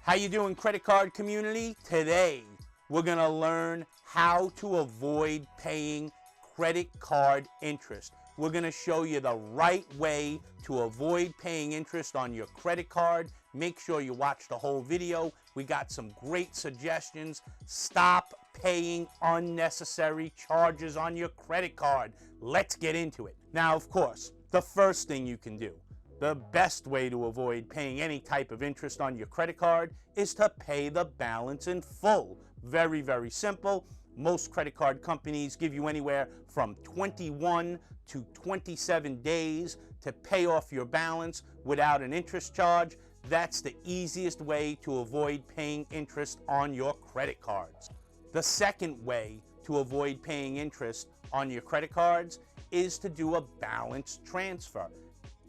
How you doing, credit card community? Today, we're gonna learn how to avoid paying credit card interest. We're gonna show you the right way to avoid paying interest on your credit card. Make sure you watch the whole video. We got some great suggestions. Stop paying unnecessary charges on your credit card. Let's get into it. Now, of course, the first thing you can do, the best way to avoid paying any type of interest on your credit card is to pay the balance in full. Very, very simple. Most credit card companies give you anywhere from 21 to 27 days to pay off your balance without an interest charge. That's the easiest way to avoid paying interest on your credit cards. The second way to avoid paying interest on your credit cards is to do a balance transfer.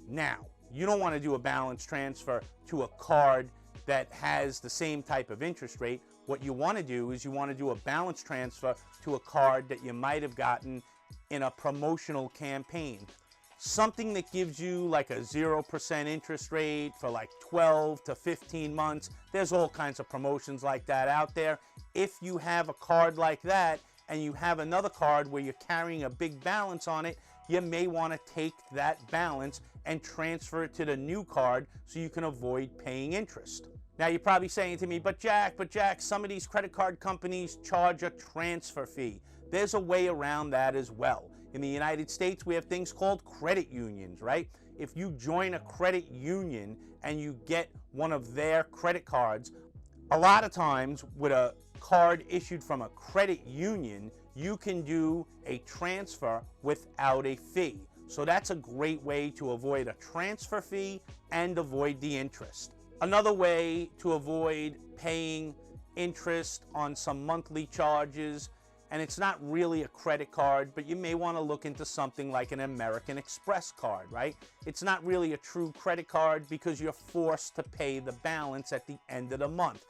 Now, you don't want to do a balance transfer to a card that has the same type of interest rate. What you want to do is you want to do a balance transfer to a card that you might have gotten in a promotional campaign. Something that gives you like a 0% interest rate for like 12 to 15 months. There's all kinds of promotions like that out there. If you have a card like that and you have another card where you're carrying a big balance on it, you may want to take that balance and transfer it to the new card so you can avoid paying interest. Now you're probably saying to me, but Jack, some of these credit card companies charge a transfer fee. There's a way around that as well. In the United States, we have things called credit unions, right? If you join a credit union and you get one of their credit cards, a lot of times with a card issued from a credit union, you can do a transfer without a fee. So that's a great way to avoid a transfer fee and avoid the interest. Another way to avoid paying interest on some monthly charges, and it's not really a credit card, but you may want to look into something like an American Express card, right? It's not really a true credit card because you're forced to pay the balance at the end of the month.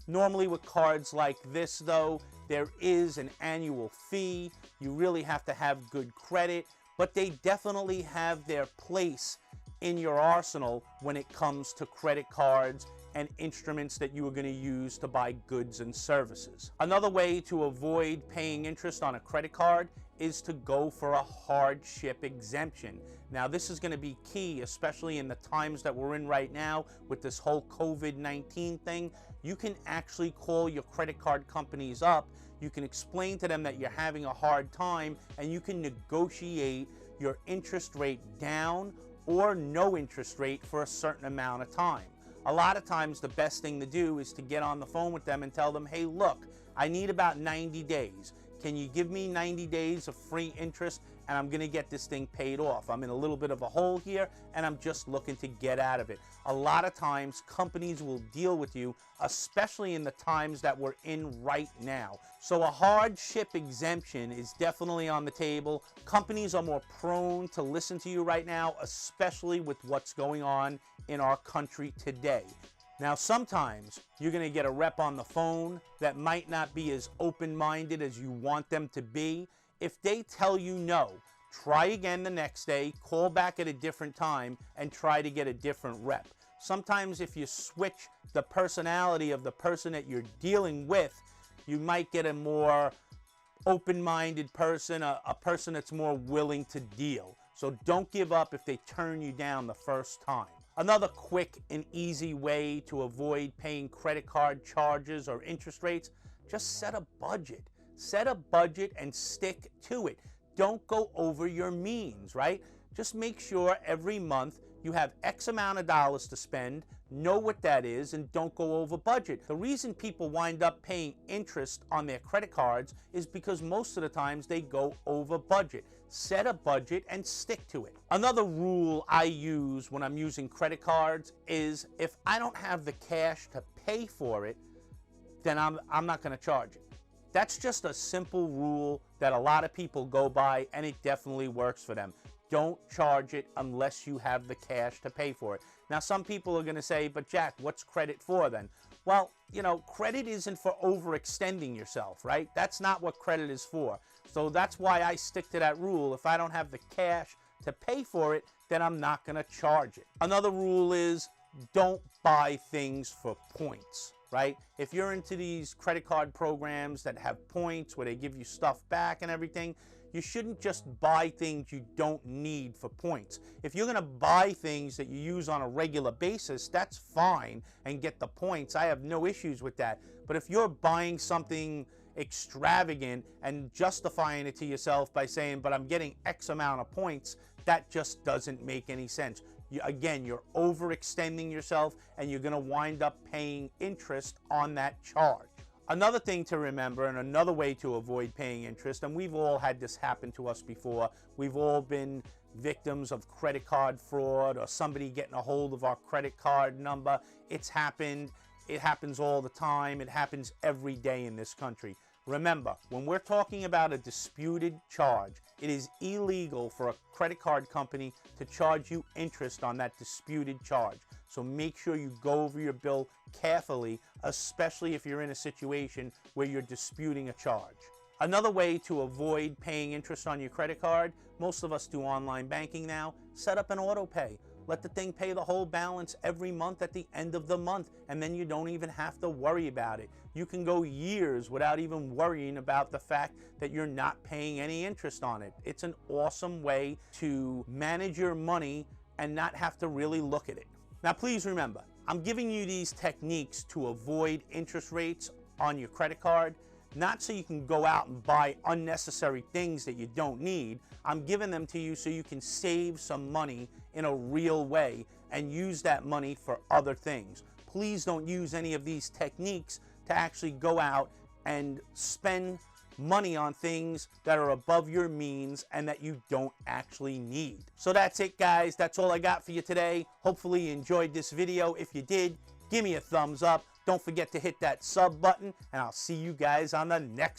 Normally with cards like this though, there is an annual fee. You really have to have good credit, but they definitely have their place in your arsenal when it comes to credit cards and instruments that you are going to use to buy goods and services. Another way to avoid paying interest on a credit card is to go for a hardship exemption. Now this is going to be key, especially in the times that we're in right now with this whole COVID-19 thing. You can actually call your credit card companies up. You can explain to them that you're having a hard time and you can negotiate your interest rate down or no interest rate for a certain amount of time. A lot of times the best thing to do is to get on the phone with them and tell them, hey, look, I need about 90 days. Can you give me 90 days of free interest and I'm going to get this thing paid off? I'm in a little bit of a hole here and I'm just looking to get out of it. A lot of times companies will deal with you, especially in the times that we're in right now. So a hardship exemption is definitely on the table. Companies are more prone to listen to you right now, especially with what's going on in our country today. Now, sometimes you're going to get a rep on the phone that might not be as open-minded as you want them to be. If they tell you no, try again the next day, call back at a different time, and try to get a different rep. Sometimes if you switch the personality of the person that you're dealing with, you might get a more open-minded person, a person that's more willing to deal. So don't give up if they turn you down the first time. Another quick and easy way to avoid paying credit card charges or interest rates, just set a budget. Set a budget and stick to it. Don't go over your means, right? Just make sure every month you have X amount of dollars to spend, know what that is, and don't go over budget. The reason people wind up paying interest on their credit cards is because most of the times they go over budget. Set a budget and stick to it. Another rule I use when I'm using credit cards is if I don't have the cash to pay for it, then I'm not going to charge it. That's just a simple rule that a lot of people go by, and it definitely works for them. Don't charge it unless you have the cash to pay for it. Now, some people are going to say, but Jack, what's credit for then? Well, you know, credit isn't for overextending yourself, right? That's not what credit is for. So that's why I stick to that rule. If I don't have the cash to pay for it, then I'm not going to charge it. Another rule is don't buy things for points, right? If you're into these credit card programs that have points where they give you stuff back and everything, you shouldn't just buy things you don't need for points. If you're gonna buy things that you use on a regular basis, that's fine, and get the points. I have no issues with that. But if you're buying something extravagant and justifying it to yourself by saying, but I'm getting X amount of points, that just doesn't make any sense. Again, you're overextending yourself, and you're gonna wind up paying interest on that charge. Another thing to remember, and another way to avoid paying interest, and we've all had this happen to us before. We've all been victims of credit card fraud, or somebody getting a hold of our credit card number. It's happened. It happens all the time. It happens every day in this country. Remember, when we're talking about a disputed charge, it is illegal for a credit card company to charge you interest on that disputed charge. So make sure you go over your bill carefully, especially if you're in a situation where you're disputing a charge. Another way to avoid paying interest on your credit card, most of us do online banking now, set up an auto pay. Let the thing pay the whole balance every month at the end of the month, and then you don't even have to worry about it. You can go years without even worrying about the fact that you're not paying any interest on it. It's an awesome way to manage your money and not have to really look at it. Now, please remember, I'm giving you these techniques to avoid interest rates on your credit card, not so you can go out and buy unnecessary things that you don't need. I'm giving them to you so you can save some money in a real way and use that money for other things. Please don't use any of these techniques to actually go out and spend money on things that are above your means and that you don't actually need. So that's it, guys. That's all I got for you today. Hopefully you enjoyed this video. If you did, give me a thumbs up. Don't forget to hit that sub button, and I'll see you guys on the next